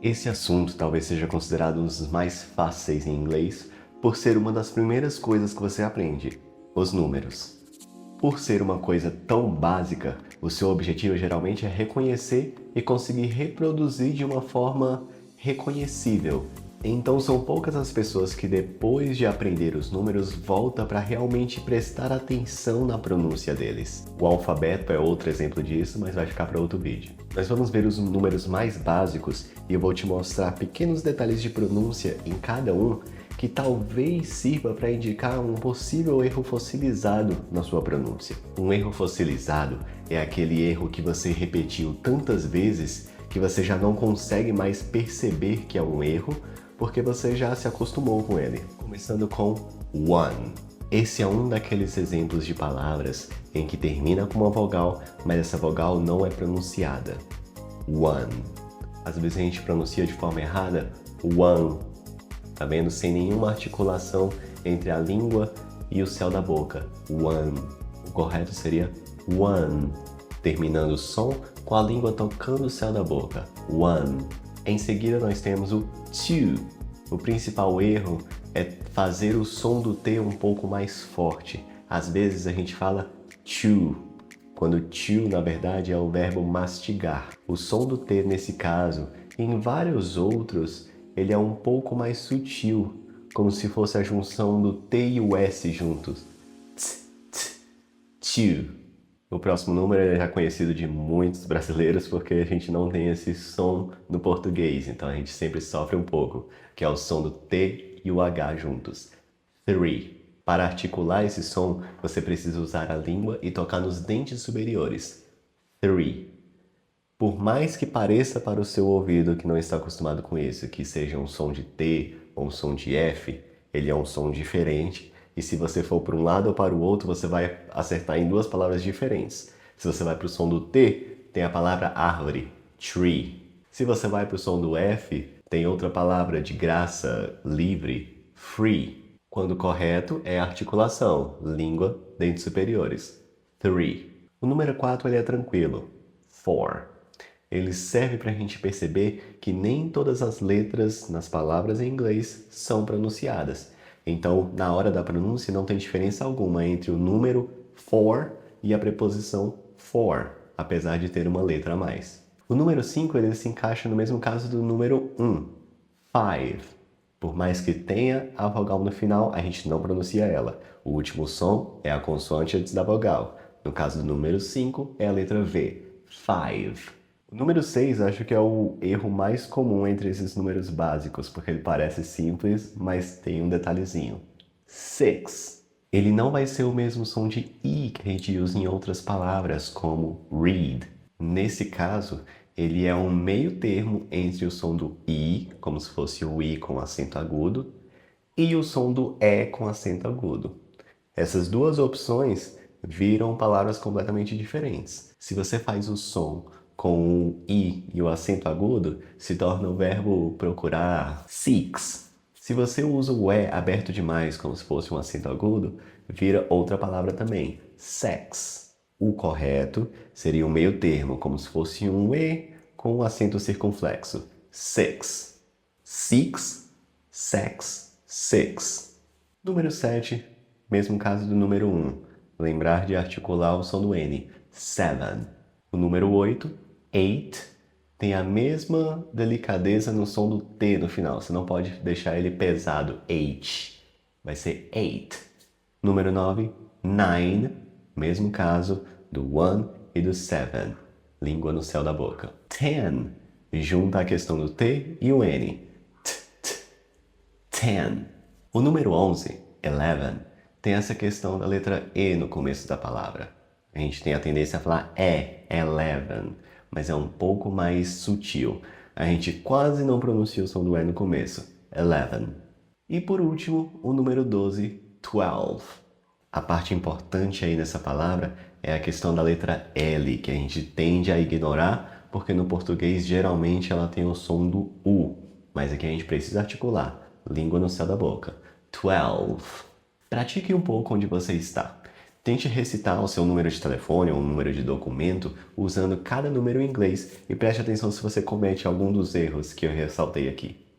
Esse assunto talvez seja considerado um dos mais fáceis em inglês por ser uma das primeiras coisas que você aprende, os números. Por ser uma coisa tão básica, o seu objetivo geralmente é reconhecer e conseguir reproduzir de uma forma reconhecível. Então são poucas as pessoas que depois de aprender os números voltam para realmente prestar atenção na pronúncia deles. O alfabeto é outro exemplo disso, mas vai ficar para outro vídeo. Nós vamos ver os números mais básicos e eu vou te mostrar pequenos detalhes de pronúncia em cada um que talvez sirva para indicar um possível erro fossilizado na sua pronúncia. Um erro fossilizado é aquele erro que você repetiu tantas vezes que você já não consegue mais perceber que é um erro, porque você já se acostumou com ele. Começando com one. Esse é um daqueles exemplos de palavras em que termina com uma vogal, mas essa vogal não é pronunciada. One. Às vezes a gente pronuncia de forma errada, one. Tá vendo? Sem nenhuma articulação entre a língua e o céu da boca. One. O correto seria one, terminando o som com a língua tocando o céu da boca. One. Em seguida nós temos o two. O principal erro é fazer o som do T um pouco mais forte. Às vezes a gente fala chew, quando chew na verdade é o verbo mastigar. O som do T nesse caso e em vários outros ele é um pouco mais sutil, como se fosse a junção do T e o S juntos. Chew. O próximo número é já conhecido de muitos brasileiros porque a gente não tem esse som no português, então a gente sempre sofre um pouco, que é o som do T e o H juntos. Three. Para articular esse som, você precisa usar a língua e tocar nos dentes superiores. Three. Por mais que pareça para o seu ouvido que não está acostumado com isso, que seja um som de T ou um som de F, ele é um som diferente. E se você for para um lado ou para o outro, você vai acertar em duas palavras diferentes. Se você vai para o som do T, tem a palavra árvore, tree. Se você vai para o som do F, tem outra palavra de graça, livre, free. Quando correto é a articulação, língua, dentes superiores, three. O número 4 ele é tranquilo, four. Ele serve para a gente perceber que nem todas as letras nas palavras em inglês são pronunciadas. Então, na hora da pronúncia, não tem diferença alguma entre o número for e a preposição for, apesar de ter uma letra a mais. O número 5 ele se encaixa no mesmo caso do número 1, five. Por mais que tenha a vogal no final, a gente não pronuncia ela. O último som é a consoante antes da vogal. No caso do número 5, é a letra V, five. O número 6 acho que é o erro mais comum entre esses números básicos, porque ele parece simples, mas tem um detalhezinho. Six. Ele não vai ser o mesmo som de I que a gente usa em outras palavras, como read. Nesse caso, ele é um meio termo entre o som do I, como se fosse o I com acento agudo, e o som do E com acento agudo. Essas duas opções viram palavras completamente diferentes. Se você faz o som com o I e o acento agudo, se torna o verbo procurar, seeks. Se você usa o E aberto demais, como se fosse um acento agudo, vira outra palavra também, sex. O correto seria um meio termo, como se fosse um E com um acento circunflexo, six. Seeks, sex, six. Número 7, mesmo caso do número 1. Lembrar de articular o som do N, seven. O número 8, eight, tem a mesma delicadeza no som do T no final. Você não pode deixar ele pesado, H. Vai ser eight. Número 9, nine, mesmo caso do one e do seven. Língua no céu da boca. Ten, junta a questão do T e o N. Ten. O número 11, eleven, tem essa questão da letra E no começo da palavra. A gente tem a tendência a falar eleven, mas é um pouco mais sutil. A gente quase não pronuncia o som do E no começo, eleven. E por último, o número 12, 12. A parte importante aí nessa palavra é a questão da letra L, que a gente tende a ignorar, porque no português geralmente ela tem o som do U, mas aqui a gente precisa articular, língua no céu da boca, 12. Pratique um pouco onde você está. Tente recitar o seu número de telefone ou número de documento usando cada número em inglês e preste atenção se você comete algum dos erros que eu ressaltei aqui.